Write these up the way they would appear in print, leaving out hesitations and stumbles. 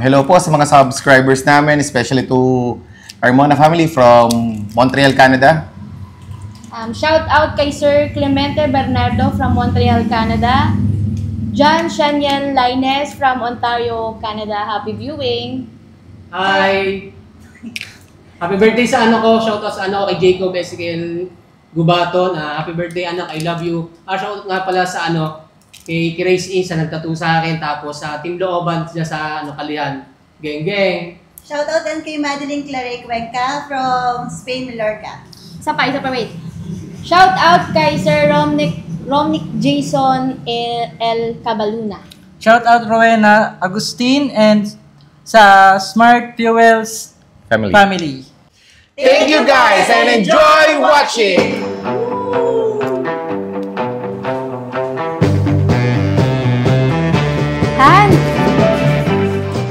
Hello po sa mga subscribers namin, especially to our Mona family from Montreal, Canada. Shout out kay Sir Clemente Bernardo from Montreal, Canada. John Shaniel Laines from Ontario, Canada. Happy viewing! Hi! Happy birthday sa ano ko. Shout out sa ano kay Jacob Ezekiel Gubaton. Happy birthday anak, I love you. Shout out nga pala sa ano kay Grace In sa nagtattoo sa akin. Tapos sa Team Looban dyan sa ano, Kalihan. Geng geng! Shoutout din kay Madeline Clare Cuenca from Spain, Mallorca. Isa pa, wait. Shout out kay Sir Romnick Jason L. Cabaluna. Shout out Rowena Agustin and sa Smart Fuels family. Thank you guys and enjoy watching!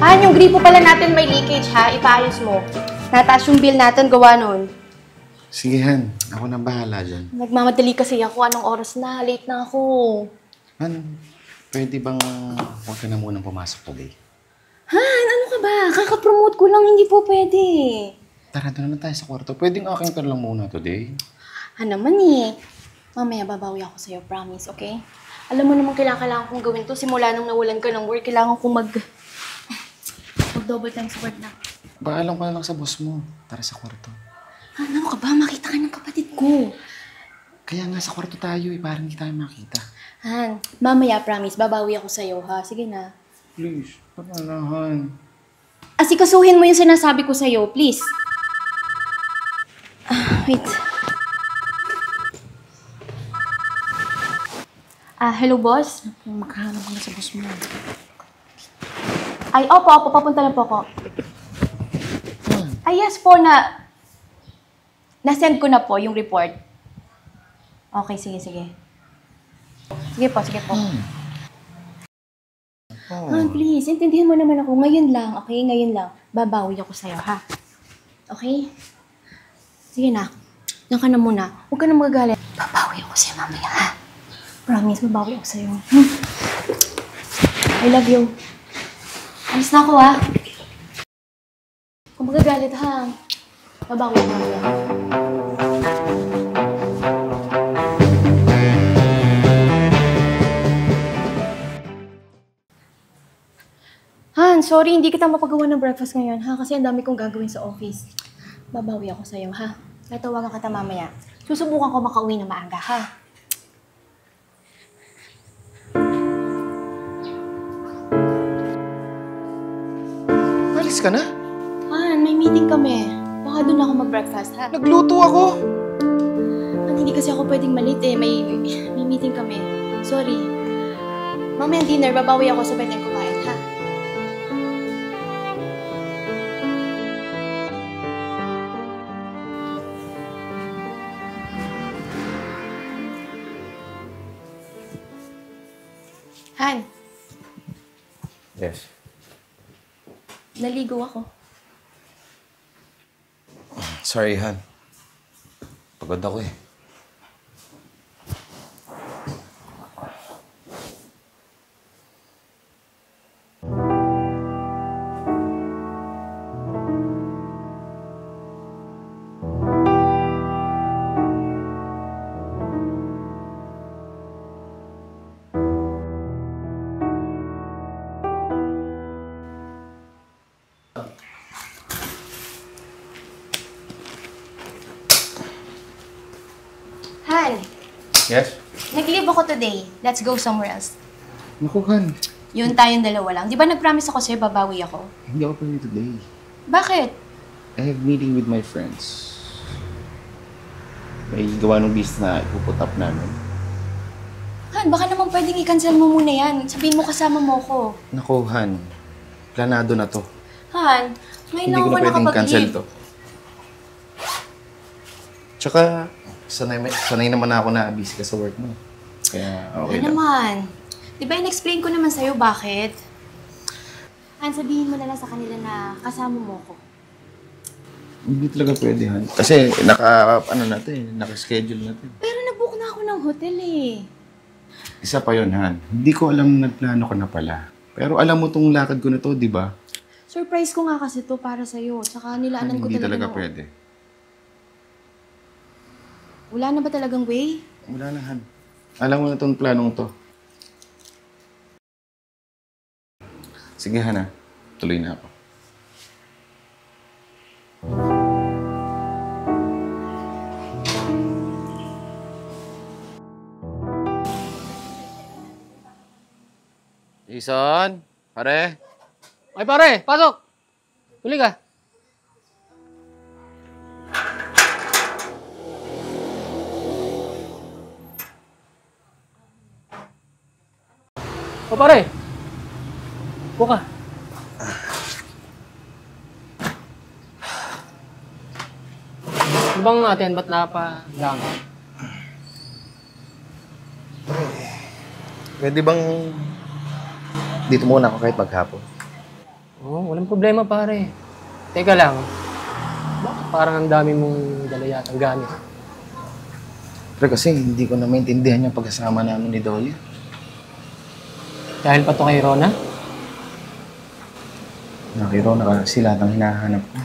Han, yung gripo pala natin may leakage ha, ipaayos mo. Nataas yung bill natin, gawa nun. Sige, Han. Ako na bahala dyan. Nagmamadali kasi ako, anong oras na, late na ako. Han, pwede bang huwag ka na munang pumasok today? Han, ano ka ba? Kaka-promote ko lang, hindi po pwede. Tara, doon naman tayo sa kwarto. Pwedeng aking ka lang muna today. Naman eh. Mamaya babawi ako sa'yo, promise, okay? Alam mo naman kailangan kong gawin to. Simula nung nawalan ka ng work, kailangan kong mag-double time sa work na. Paalam ka na lang sa boss mo. Tara sa kwarto. Ano ka ba? Makita ka ng kapatid ko. Kaya nga sa kwarto tayo eh. Parang hindi tayo makita. Han, mamaya promise, babawi ako sa'yo ha. Sige na. Please, tara na, Han. Asikasuhin mo yung sinasabi ko sa'yo, please. Wait. Hello, boss? Magkahanap ka na sa boss mo. Ay, opo, papunta na po ako. Ay, yes po na-send ko na po yung report. Okay, sige. Sige po. Han, please, intindihan mo naman ako. Ngayon lang, okay? Ngayon lang. Babawi ako sa'yo, ha? Okay? Sige na. Diyan ka na muna. Huwag ka na magagalit. Babawi ako sa'yo mamaya, ha? Promise, babawi ako sa'yo. I love you. Alis na ako, ha? Kung magagalit, ha? Babawi ako mamaya. Han, sorry, hindi kita mapagawa ng breakfast ngayon, ha? Kasi ang dami kong gagawin sa office. Babawi ako sa'yo, ha? Kaya tawagan kita mamaya. Susubukan ko makauwi na maaga, ha? Alis ka na? Han, may meeting kami. Baka doon ako mag-breakfast, ha? Nagluto ako! Han, hindi kasi ako pwedeng malate, eh. May meeting kami. Sorry. Mamaya dinner, babawi ako sa pwedeng kumain, ha? Han, Yes. naligo ako. Sorry, Han. Pagod ako eh. Han, Yes? nag-leave ako today. Let's go somewhere else. Naku, Han. Yun tayong dalawa lang. Di ba nag-promise ako sa'yo, babawi ako? Hindi ako pwede today. Bakit? I have meeting with my friends. May gawa ng business na ipuput up namin. Han, baka naman pwedeng i-cancel mo muna yan. Sabihin mo kasama mo ako. Naku, Han. Planado na to. Han, ngayon Hindi lang ko ako na pwedeng cancel nakapag-leave. to. Tsaka, sanay naman ako na busy ka sa work mo. Kaya okay Ano lang. naman? Di ba in-explain ko naman sa'yo bakit? Han, sabihin mo na lang sa kanila na kasama mo ko. Hindi talaga pwede, Han. Kasi naka-schedule natin. Pero nabook na ako ng hotel eh. Isa pa yun, Han. Hindi ko alam nagplano ka na pala. Pero alam mo tong lakad ko na to, di ba? Surprise ko nga kasi to para sa'yo. Tsaka nilaanan ko Hindi talaga talaga pwede. Wala na ba talagang way? Wala na, Han. Alam mo na tong planong to. Sige, Han, tuloy na ako. Jason, pare. Ay pare, pasok! Tuli ka. O pare. Upo ka. Ano bang natin? Ba't napalang? Pwede bang dito muna ako kahit maghapon? Oo, walang problema pare. Teka lang. Bakit parang ang dami mong dala yatang gamit? Pero kasi hindi ko na maintindihan yung pagkasama namin ni Doyle. Dahil pa to kay Rona? Nakiro na kasi lahat ang hinahanap ko.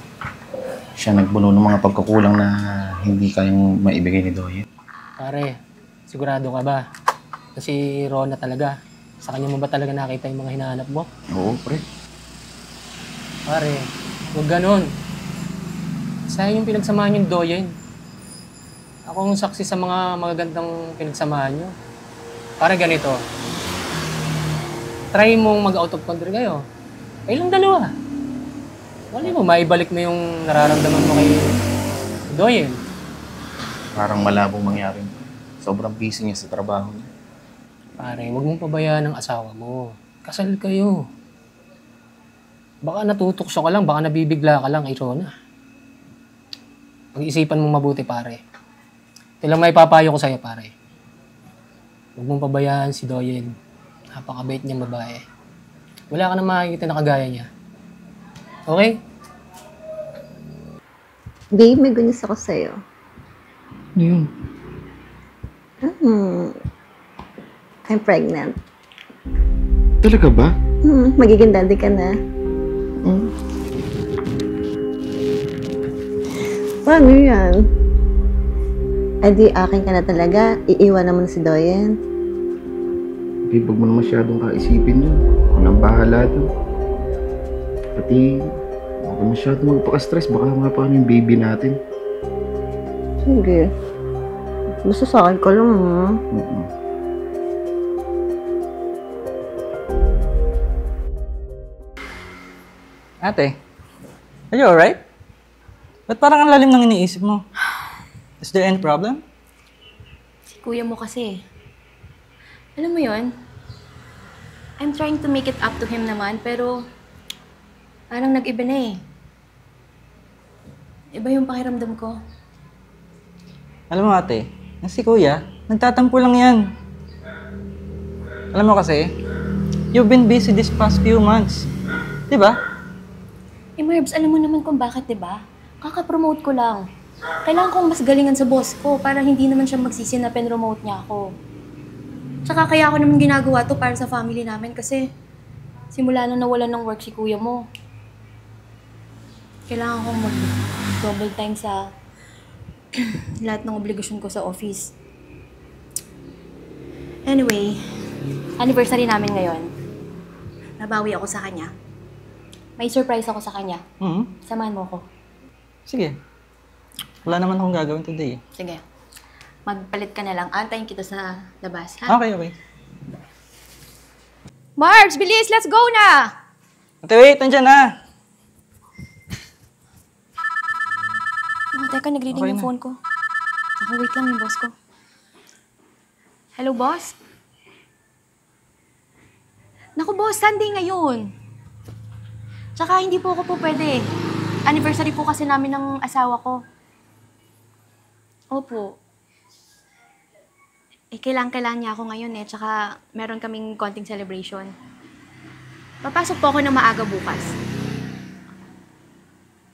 Siya nagbuno ng mga pagkukulang na hindi kayang maibigay ni Doyle. Pare, sigurado ka ba? Kasi Rona talaga. Sa kanya mo ba talaga nakita yung mga hinahanap mo? Oo, pre. Pare, huwag ganun. Sayang yung pinagsamahan yung Doyen. Ako ang saksi sa mga magagandang pinagsamahan nyo. Pare ganito. Try mong mag-out of country kayo. Kayo lang dalawa. Wala mo, maibalik mo yung nararamdaman mo kay Doyen. Parang malabong mangyari. Sobrang busy niya sa trabaho niya. Pare, huwag mong pabayaan ang asawa mo. Kasal kayo. Baka natutokso ka lang, baka nabibigla ka lang kay Rona. Pag-isipan mong mabuti, pare. Ito lang may papayo ko sa'yo, pare. Huwag mong pabayaan si Doyen. Napakabait niyang babae. Wala ka na makikita na kagaya niya. Okay? Babe, may gunis ako sa'yo. Ano yun? I'm pregnant. Talaga ba? Magiging daddy ka na. Paano yan? Eh di akin ka na talaga. Iiwan naman si Doyen. Babe, huwag mo na masyadong kaisipin yun. Walang bahala doon. Pati, huwag ka masyadong magpaka-stress. Baka nga paano yung baby natin. Sige. Basta sa akin ka lang, ha? Ate, are you alright? Ba't parang ang lalim ng iniisip mo? Is there any problem? Si kuya mo kasi. Alam mo yon? I'm trying to make it up to him naman, pero parang nag-iba na eh. Iba yung pakiramdam ko. Alam mo ate, yung si kuya, nagtatampo lang yan. Alam mo kasi, you've been busy this past few months. Di ba? Eh, Marbs, alam mo naman kung bakit, di ba? Kaka-promote ko lang. Kailangan kong mas galingan sa boss ko para hindi naman siya magsisi na pen-promote niya ako. Tsaka kaya ako naman ginagawa to para sa family namin kasi simula na nawalan ng work si kuya mo. Kailangan kong mag-double time sa lahat ng obligasyon ko sa office. Anyway, anniversary namin ngayon. Nabawi ako sa kanya. May surprise ako sa kanya. Samahan mo ko. Sige. Wala naman akong gagawin today. Sige. Magpalit ka na lang. Antayin kita sa labas, ha? Okay. Marbs, bilis! Let's go na! Ate, wait! Nandiyan na! Oh, teka, nag-reading Okay yung na. phone ko. Ako, wait lang yung boss ko. Hello, boss? Naku, boss, Sunday ngayon. Tsaka hindi po ako po pwede. Anniversary po kasi namin ng asawa ko. Opo. Kailangan niya ako ngayon eh. Tsaka meron kaming konting celebration. Papasok po ako ng maaga bukas.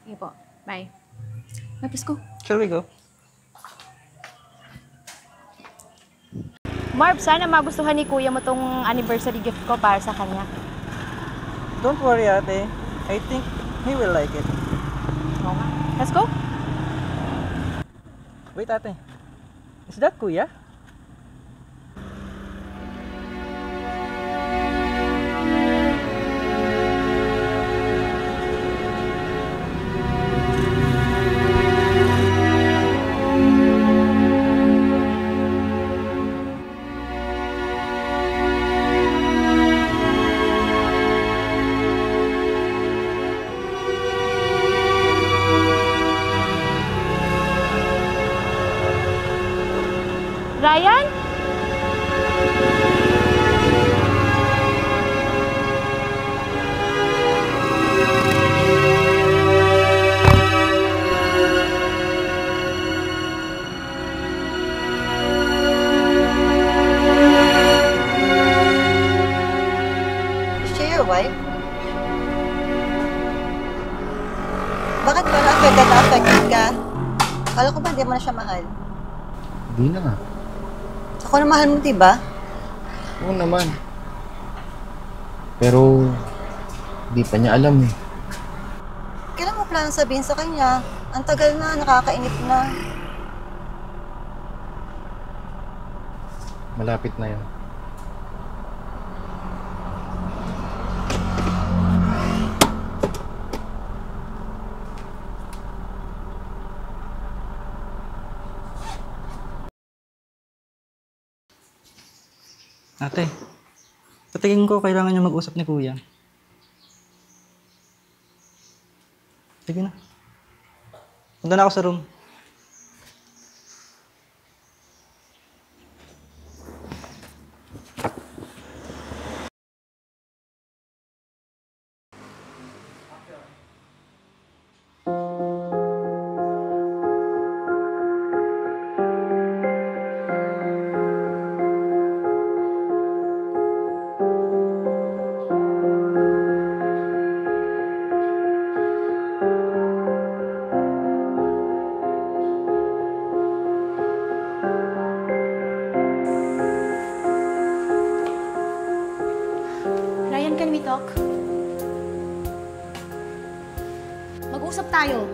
Sige po. Bye. Lapis ko. Shall we go? Marv, sana magustuhan ni Kuya mo tong anniversary gift ko para sa kanya. Don't worry, ate. I think he will like it. Okay. Let's go. Wait, ate. Is that kuya? Ryan? Is she your wife? Bakit parang affected na affected ka? Kala ko ba hindi mo na siya mahal? Hindi na nga. Ako na mahal mo, diba? Oo naman. Pero, di pa niya alam eh. Kailan mo planong sabihin sa kanya? Ang tagal na, nakakainip na. Malapit na yun. Ate, sa tingin ko kailangan niyo mag-usap ni kuya. Sige na. Punta na ako sa room. Ryan, can we talk? Mag-usap tayo.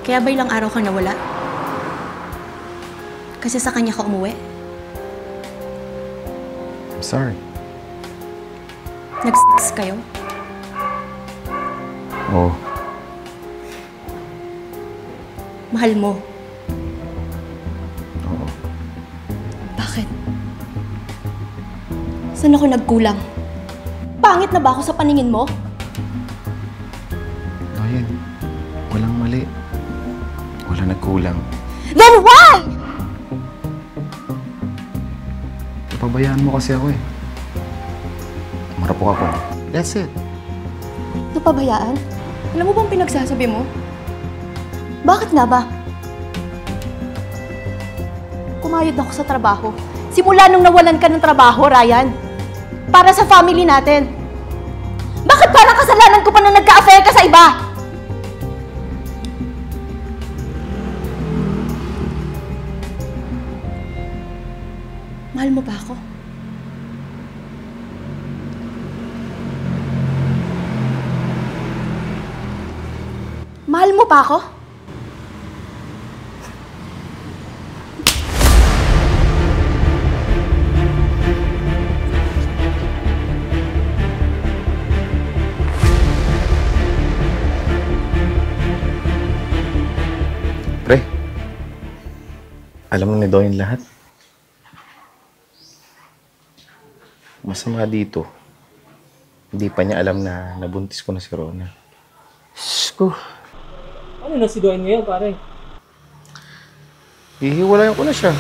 Kaya ba ilang araw ka nawala? Kasi sa kanya ka umuwi? I'm sorry. Nag-sex kayo? Oo. Mahal mo? Oo. Bakit? Saan ako nagkulang? Pangit na ba ako sa paningin mo? Ryan, walang mali. Wala nagkulang. Then why? Napabayaan mo kasi ako eh. Marapok ako. That's it. Napabayaan? Alam mo bang pinagsasabi mo? Bakit nga ba? Kumayod ako sa trabaho. Simula nung nawalan ka ng trabaho, Ryan. Para sa family natin. Bakit parang kasalanan ko pa na nagka-affair ka sa iba? Mahal mo ba ako? Mahal mo pa ako? Pre, alam mo ni Doyen lahat. Masama dito. Hindi pa niya alam na nabuntis ko na si Rona. Sko. Ano na si Doyen ngayon, pare? Hihiwalayan ko na siya.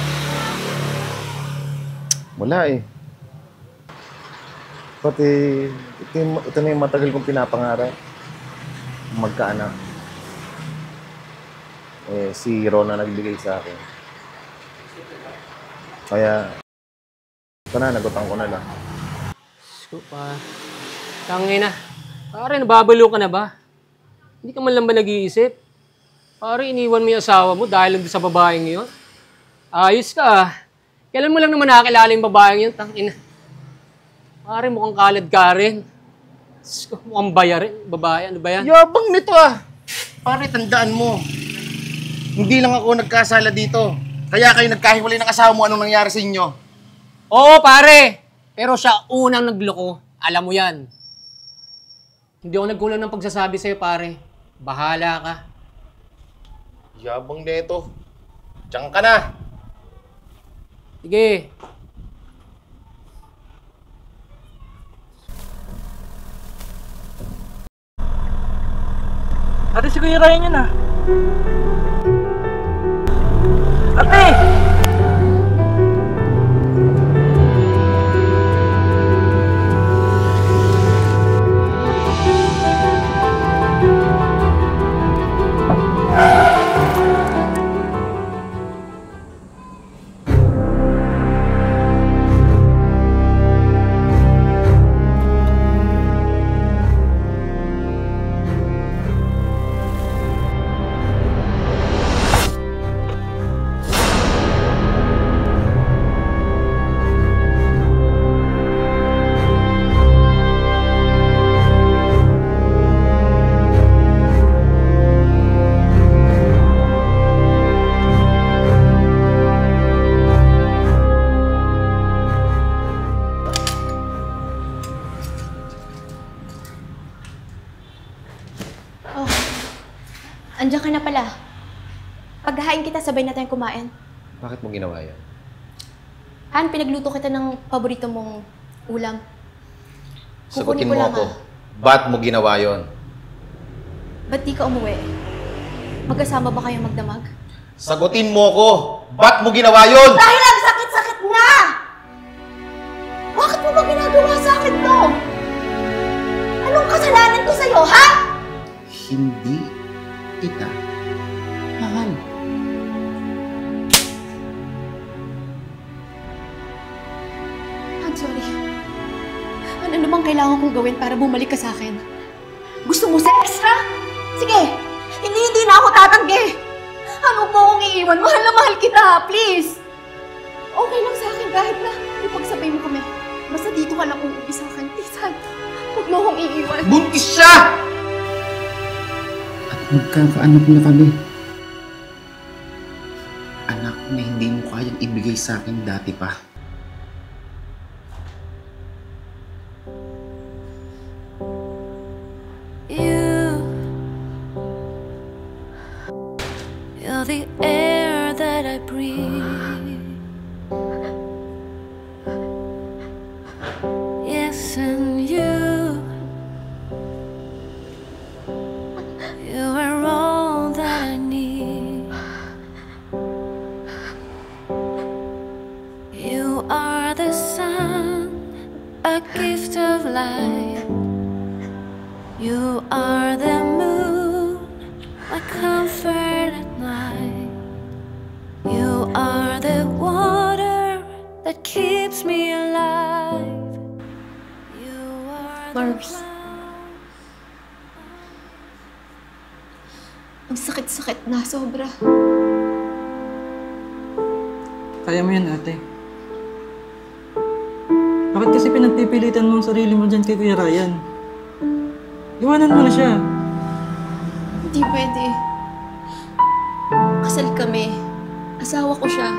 Wala eh. Pati, ito na yung matagal kong pinapangarap. Magkaanak. Eh, si Rona nagbigay sa akin. Kaya, ito na, nagutan ko na lang. Sko pa. Tangina. Pare, nababalo ka na ba? Hindi ka man lang ba nag-iisip? Pare, iniwan mo yung asawa mo dahil lang sa babaeng yun? Ayos ka ah. Kaya Kailan mo lang naman nakakilala yung babaeng yun? Tangina. Pare, mukhang kalad ka rin. Diyos ko, mukhang bayarin. Babae, ano ba yan? Yabang nito ah. Pare, tandaan mo. Hindi lang ako nagkasala dito. Kaya kayo nagkahiwalay ng asawa mo, anong nangyari sa inyo? Oo, pare! Pero siya unang nagloko. Alam mo yan. Hindi ako nagkulang ng pagsasabi sa'yo, pare. Bahala ka. Yabang nito. Diyan ka na. Sige. Ate, si Kuya Ryan yun ah. Ate! Andiyan ka na pala. Paghahain kita, sabay na tayong kumain. Bakit mo ginawa yan? Han, pinagluto kita ng paborito mong ulam. Sagutin Kukunin ko mo lang, ako. ah. Ba't mo ginawa yon? Ba't di ka umuwi? Magkasama ba kayo magdamag? Sagutin mo ako. Ba't mo ginawa yon? Dahil ang sakit-sakit na! Bakit mo ba ginagawa sa akin to? Anong kasalanan ko sa'yo, ha? Hindi kita mahal. Han, sorry. Han, ano bang kailangan kong gawin para bumalik ka sa akin? Gusto mo sex, ha? Sige, hindi na ako tatanggi. Han, huwag mo akong iiwan. Mahal na mahal kita, please. Okay lang sa akin kahit na ipagsabay mo kami. Basta dito ka lang uuwi sa akin. Please, Han. Huwag mo akong iiwan. Buntis siya! At magkakaanak na kami. Anak na hindi mo kayang ibigay sa akin dati pa. You're the air that I breathe. Yes, and you are all that I need. You are the sun, a gift of light. You are the moon, my comfort at night. You are the water that keeps me alive. You are Marbs. Ang sakit-sakit na, sobra. Kaya mo yan, ate. Bakit kasi pinagpipilitan mo ang sarili mo dyan kay Kuya Ryan? Iwanan mo na siya. Hindi pwede. Kasal kami. Asawa ko siya.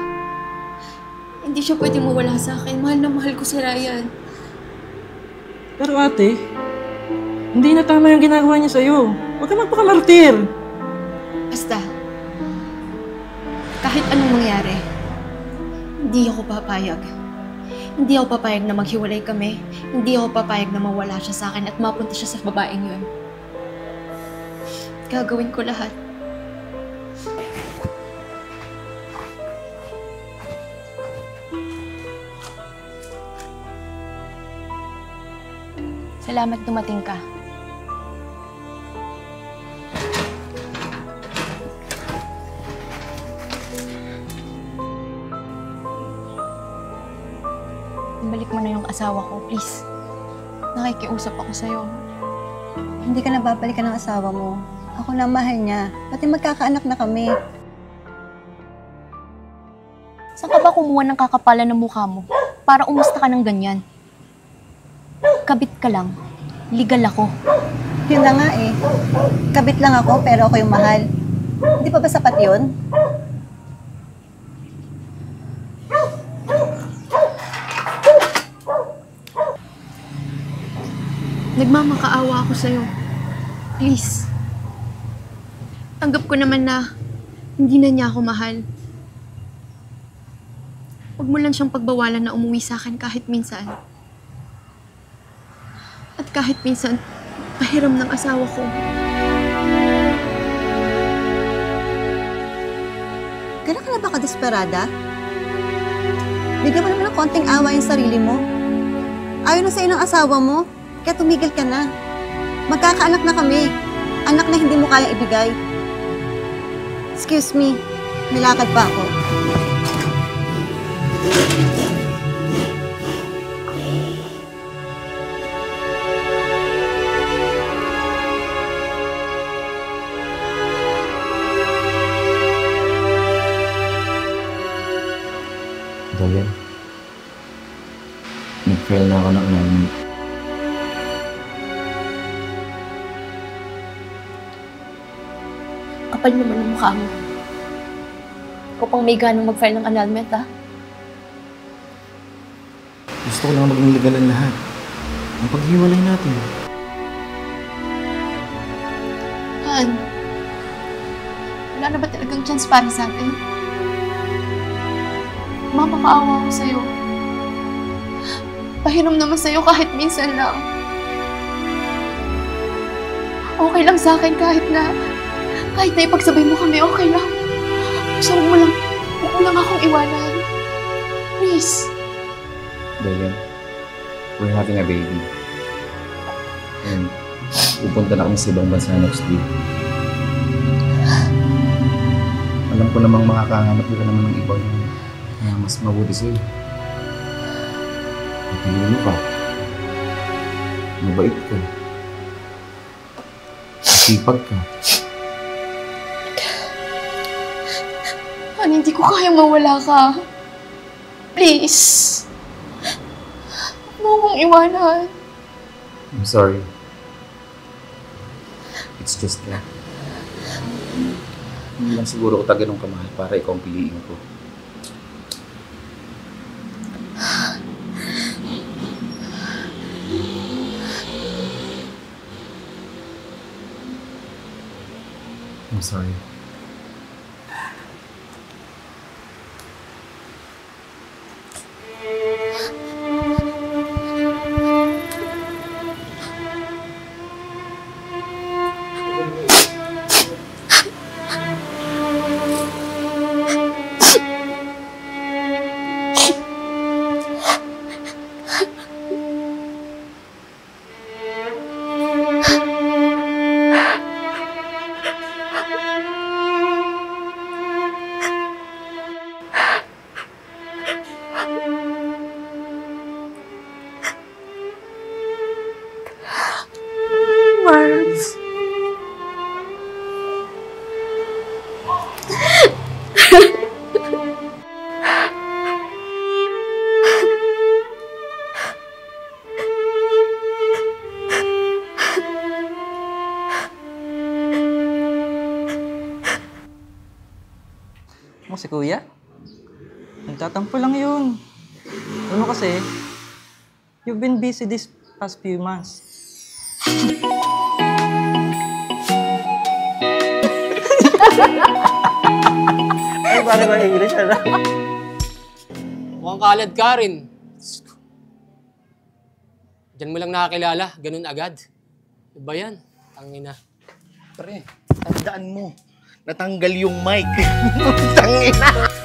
Hindi siya pwede mawala sa akin. Mahal na mahal ko si Ryan. Pero ate, hindi na tama yung ginagawa niya sa'yo. Huwag ka magpakamartir. Basta, kahit anong mangyari, hindi ako papayag. Hindi ako papayag na maghiwalay kami. Hindi ako papayag na mawala siya sa akin at mapunta siya sa babaeng yun. Gagawin ko lahat. Salamat dumating ka. Balik mo na yung asawa ko, please. Nakikiusap ako sa'yo. Hindi ka na babalikan ng asawa mo. Ako na mahal niya. Pati magkakaanak na kami. Saan ka ba kumuha ng kakapalan ng mukha mo para umusta ka ng ganyan? Kabit ka lang. Legal ako. Yun na nga eh. Kabit lang ako, pero ako yung mahal. Hindi pa ba sapat yun? Nagmamakaawa ako sa'yo. Please. Tanggap ko naman na hindi na niya ako mahal. Huwag mo lang siyang pagbawalan na umuwi sa akin kahit minsan. At kahit minsan, pahiram ng asawa ko. Kailan ka na ba kadesperada? Bigyan mo naman ng konting awa yung sarili mo. Ayaw na sa'yo ng asawa mo, kaya tumigil ka na. Magkakaanak na kami. Anak na hindi mo kaya ibigay. Excuse me, nilakad pa ako. Dayan. Nag-file na ako ng annulment. Kapal naman ang mukha mo. Ikaw pang may ganang mag-file ng annulment, ha? Gusto ko lang maging legal ang lahat. Ang paghiwalay natin. Han, wala na ba talagang chance para sa atin? Mapakaawa ko sa'yo. Pahiram naman sa'yo kahit minsan lang. Okay lang sa akin kahit na ipagsabay mo kami, okay lang. Basta huwag mo lang akong iwanan. Please. Dayan, we're having a baby. And pupunta na kami sa ibang bansa next week. Alam ko namang makakahanap ka naman ng ibang mas mabuti sa'yo. Matalino ka. Mabait ka. Masipag ka. Han, hindi ko kayang mawala ka. Please. Huwag mo akong iwanan. I'm sorry. It's just that. Hindi lang siguro ko ganun kamahal para ikaw ang piliin ko. I'm sorry. Mars. Mo si Kuya? Nagtatampo lang yun. Ano kasi, you've been busy this past few months. Ay, pare ko English na. Mukhang kalad ka rin. Diyan mo lang nakakilala, ganun agad. Ano ba yan? Tangina. Pre, tandaan mo, natanggal yung mic. Tangina.